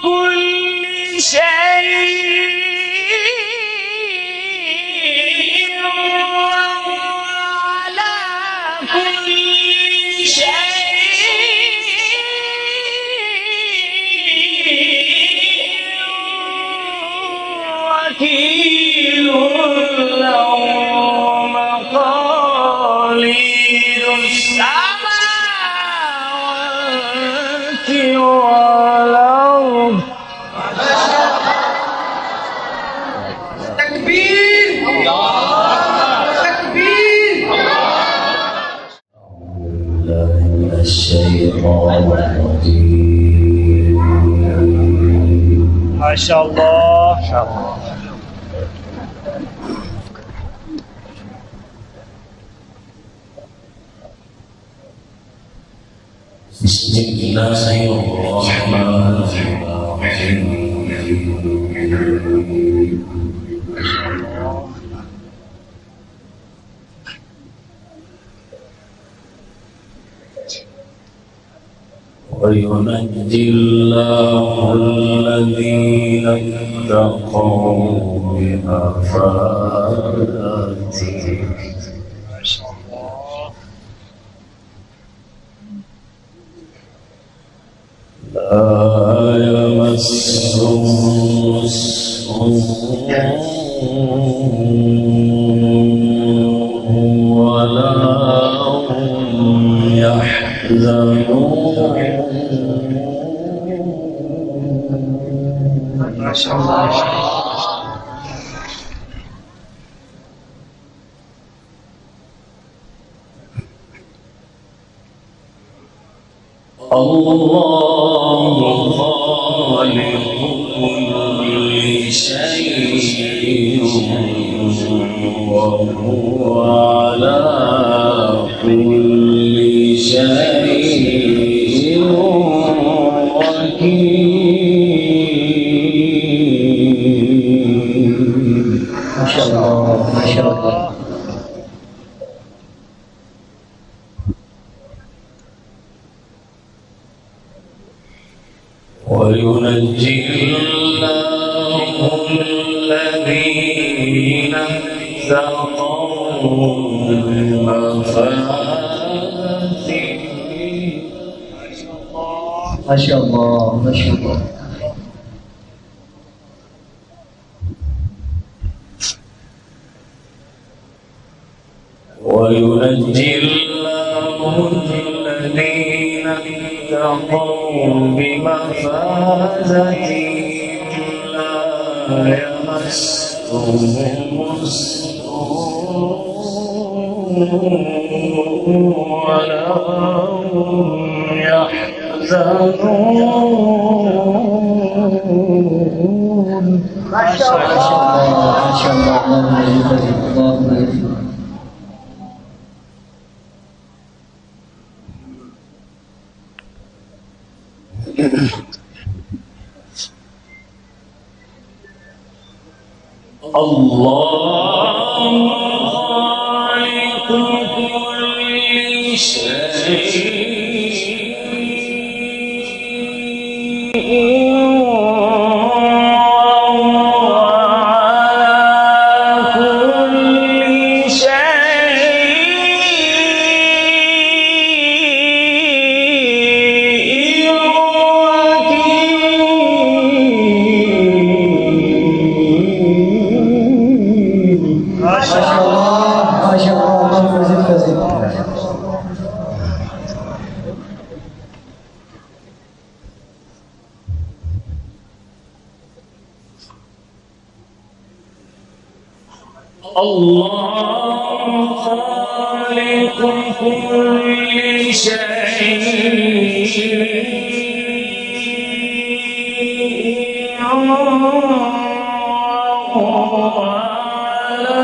كل شيء وعلى كل شيء وكيل له مقاليد السماوات والأرض. تكبير تكبير. من الشيطان الرجيم. ما شاء الله ما شاء الله. بسم الله الرحمن الرحيم. وينجي الله الذين اتقوا بمفازتهم. لا يمسهم السوء ولا هم يحزنون. ما شاء الله. الله خالق كل شيء وهو على كل شيء وكيل. ما شاء الله ما شاء الله. وينجي الله الذين اتقوا بمفازتهم. ما شاء الله ما شاء الله. وينجي الله الذين اتقوا بمفازتهم لا يمسهم السوء ولا هم يحزنون. ما شاء الله ما شاء الله. اللهم بارك. الله خالق كل شيء الله خالق كل شيء وهو على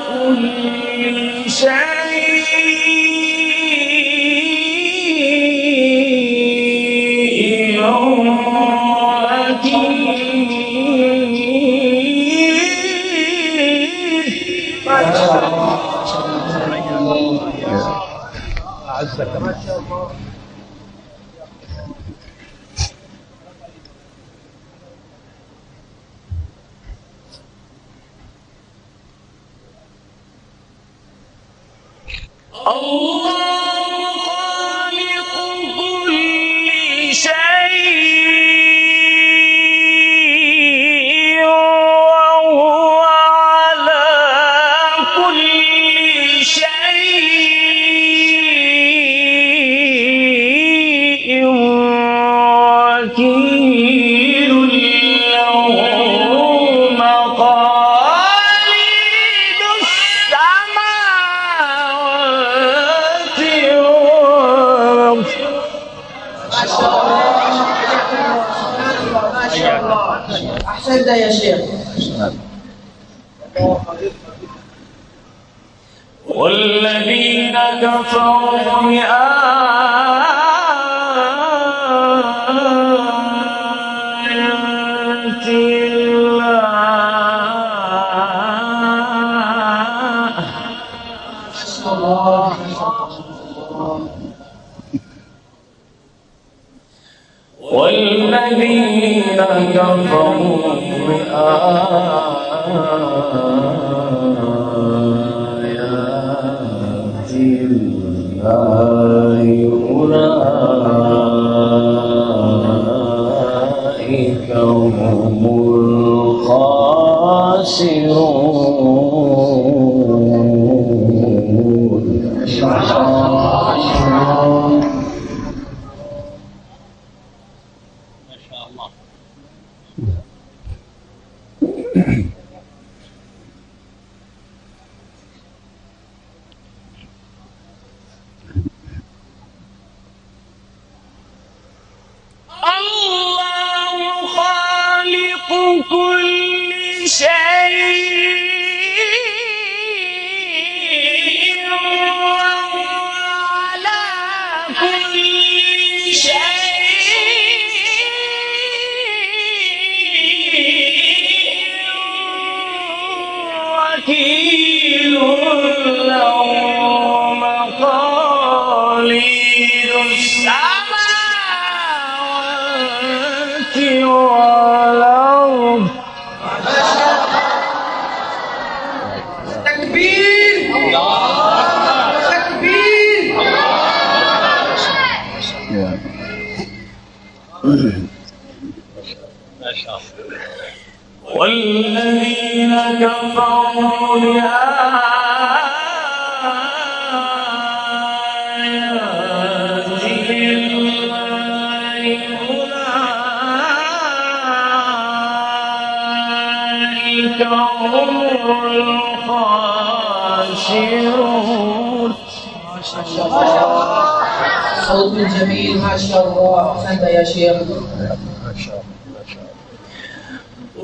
كل شيء ما شاء الله. أحسنت يا شيخ. والذين كفروا بآيات الله والذين كفروا بآيات الله أولئك هم الخاسرون. الله خالق كل شيء وهو على كل شيء وكيل له مقاليد السماوات والأرض. تكبير. تكبير. والذين كفروا بآيات الله أولئك هم الخاسرون. صوت جميل ما شاء الله. أحسنت يا شيخ.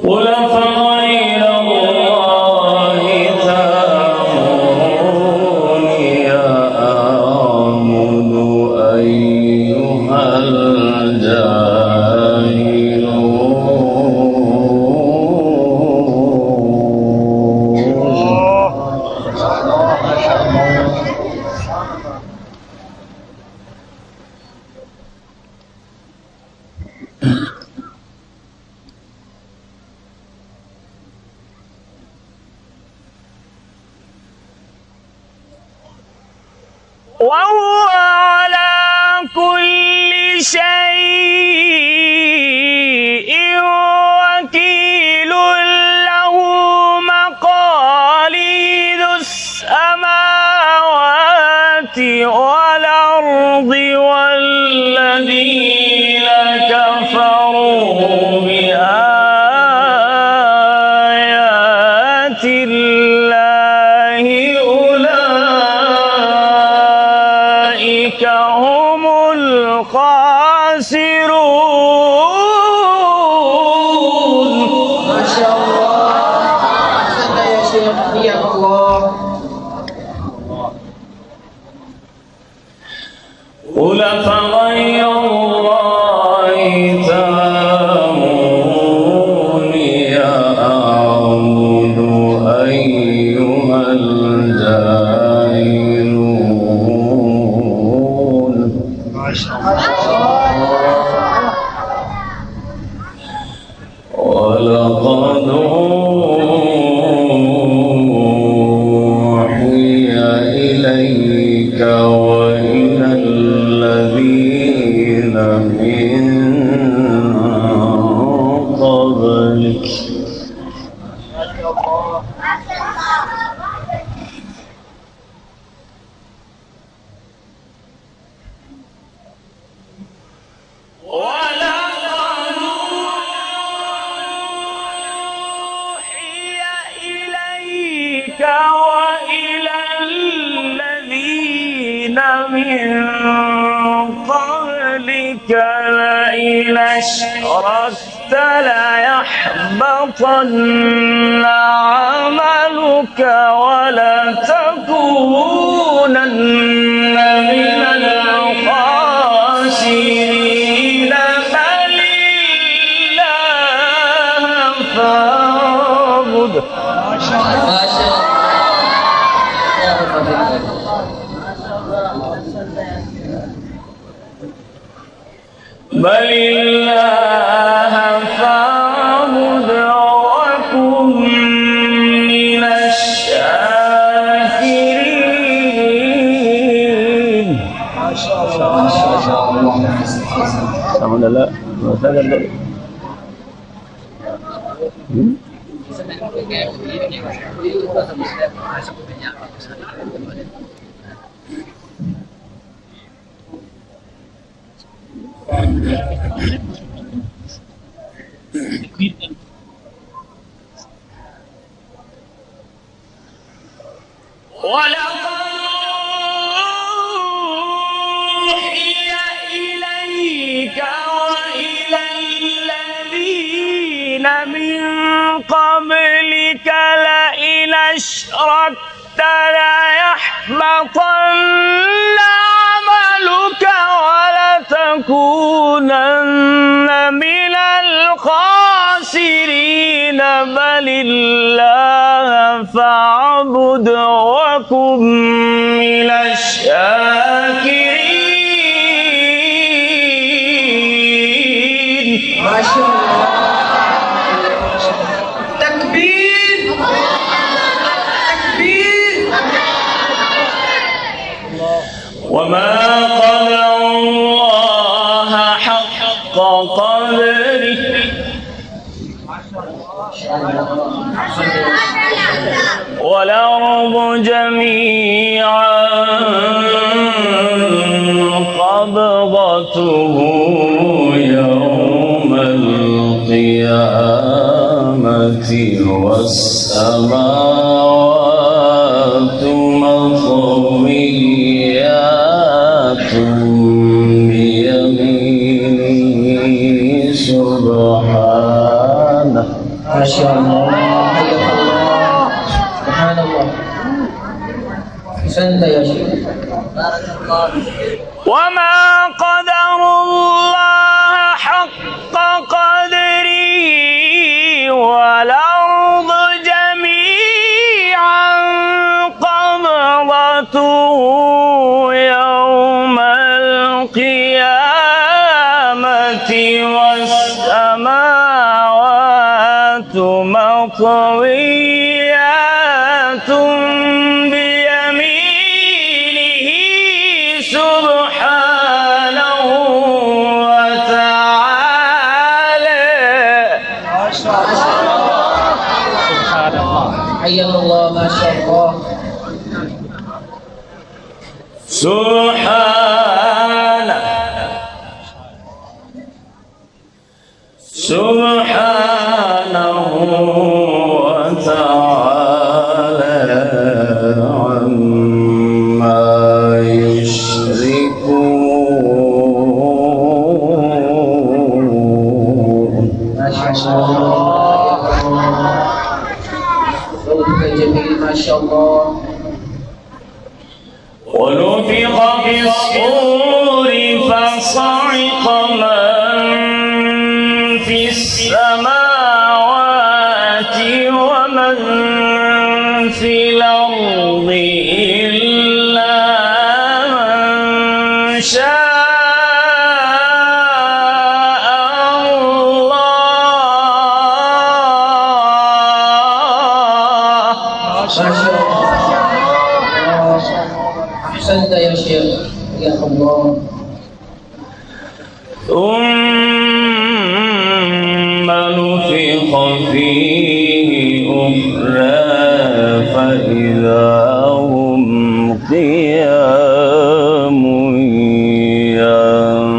قل أفغير الله تأمروني أعبد أيها وهو على كل شيء وكيل له مقاليد السماوات والأرض. والذين كفروا بآيات الله أولئك هم الخاسرون. ما شاء الله. أحسنت يا شيخ. حياك الله. قل أفغير الله تأمروني أعبد أيها الجاهلون. ولقد أوحي إليك وإلى الذين من قبلك وإلى الذين من لئن أشركت ليحبطن عملك ولتكونن من الخاسرين بل الله فاعبد. بل الله فاعبد وكن من الشاكرين. sama لا saja dulu. ولقد أوحي إليك وإلى الذين من قبلك لئن أشركت ليحبطن عملك ولتكونن من الخاسرين بل الله فاعبد وكن من الشاكرين. ما شاء الله. تكبير تكبير. وما قدر الله حق قدره والأرض جميعا قبضته يوم القيامة والسماوات مطويات بيمينه سبحانه. ما شاء الله. سبحان الله. أحسنت يا شيخ. وما قدر الله حق قدره والأرض جميعا قبضته يوم القيامة والسماوات مطويات بيمينه سبحانه وتعالى. حياك الله. ما شاء الله. سبحانه سبحانه وتعالى عما يشركون. ما شاء الله. صوتك جميل ما شاء الله. ونفخ في الصور فصعق من في السماوات ومن في الأرض إلا من شاء الله. ما شاء الله. أحسنت يا شيخ. حياك الله. ثم نفخ فيه أخرى فإذا هم قيام ينظرون.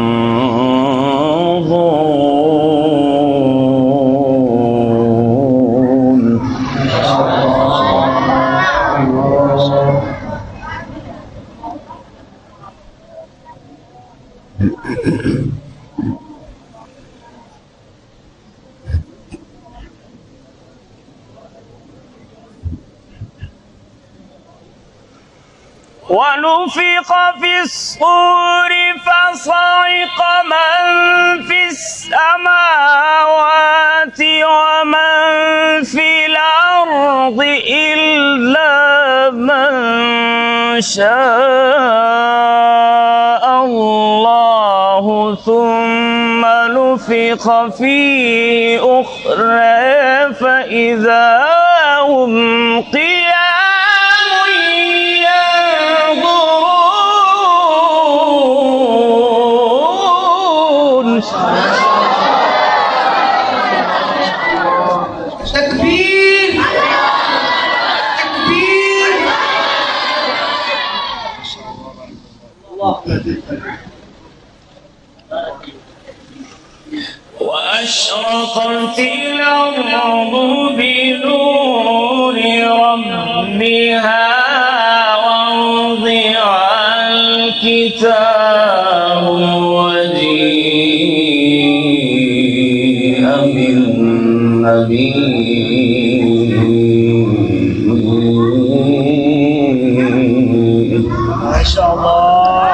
ونفخ في الصور فصعق من في السماوات ومن في الأرض إلا من شاء الله ثم نفخ فيه أخرى فإذا هم قيام ينظرون. تكبير تكبير. وأشرقت الأرض بنور ربها ووضع الكتاب وجيء بالنبيين. ما شاء الله.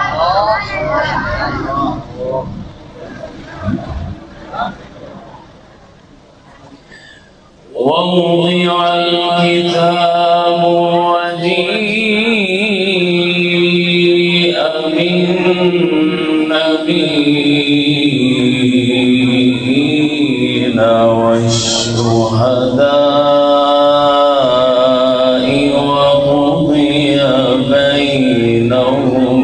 ووضع الكتاب وجيء بالنبيين والشهداء وقضي بينهم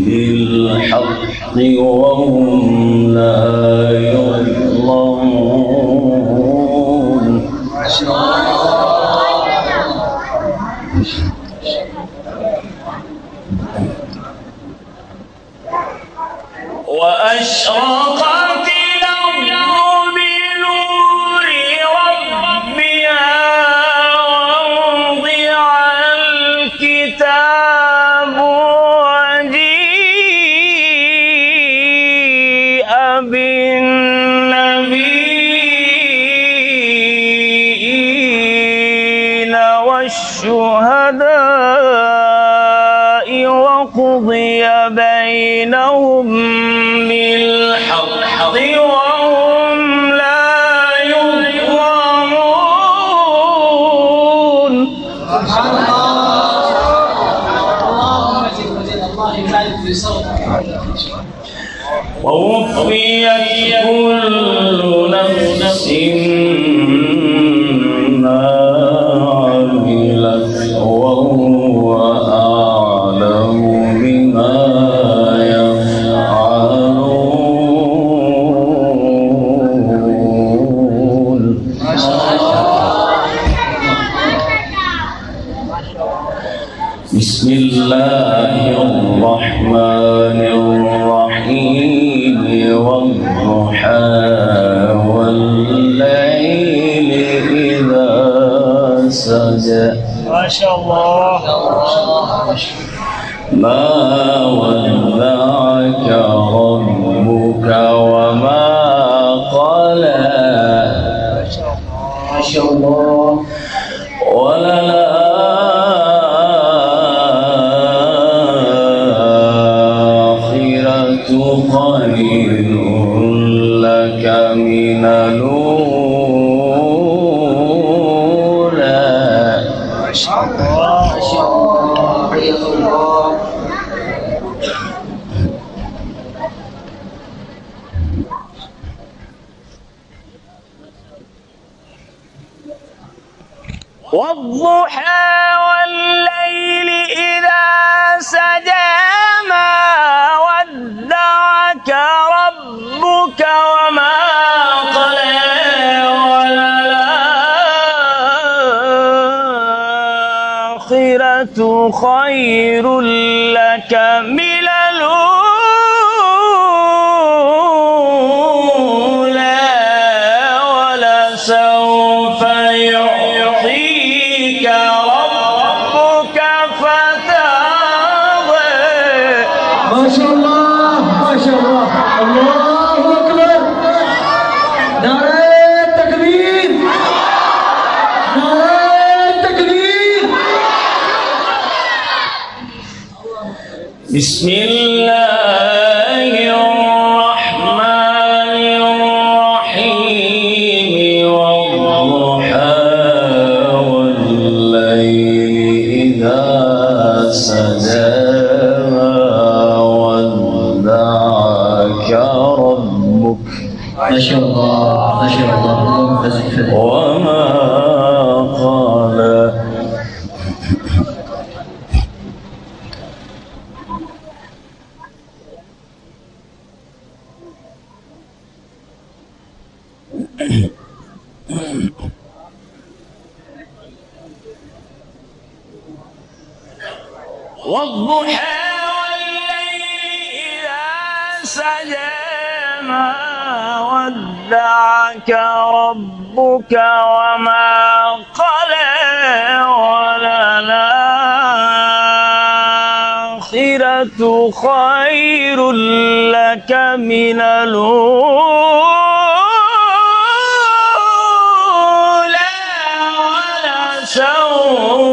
بالحق وهم لا يظلمون. وأشرقت الأرض بنور ربها ووضع الكتاب وجيء بالنبيين والشهداء وقضي بينهم بالحق وهم لا يظلمون. اللهم زد الله يبارك في صوتك. ووفيت كل نفس ما عملت وهو أعلم بما يفعلون. بسم الله الرحمن الرحيم والضحى والليل إذا سجى. ما شاء الله. ما ودعك ربك وما قلى. ما شاء الله. وللآخرة خير لك من الأولى. ما شاء الله. ما شاء الله. حياك الله. والضحى والليل إذا سجى ما ودعك ربك وما قلى وللآخرة خير لك من الأولى ولسوف يعطيك ربك فترضى. ما شاء الله. ما ما شاء الله. الله أكبر. نعرة التكبير. نعرة التكبير. بسم الله الرحمن الرحيم والضحى والليل إذا سجى ما ودعك ربك ما شاء الله ما شاء الله. اللهم زد فضل. وما قال. والضحى والليل إذا سجى ما ودعك ربك وما قلى وللآخرة خير لك من الأولى ولسوف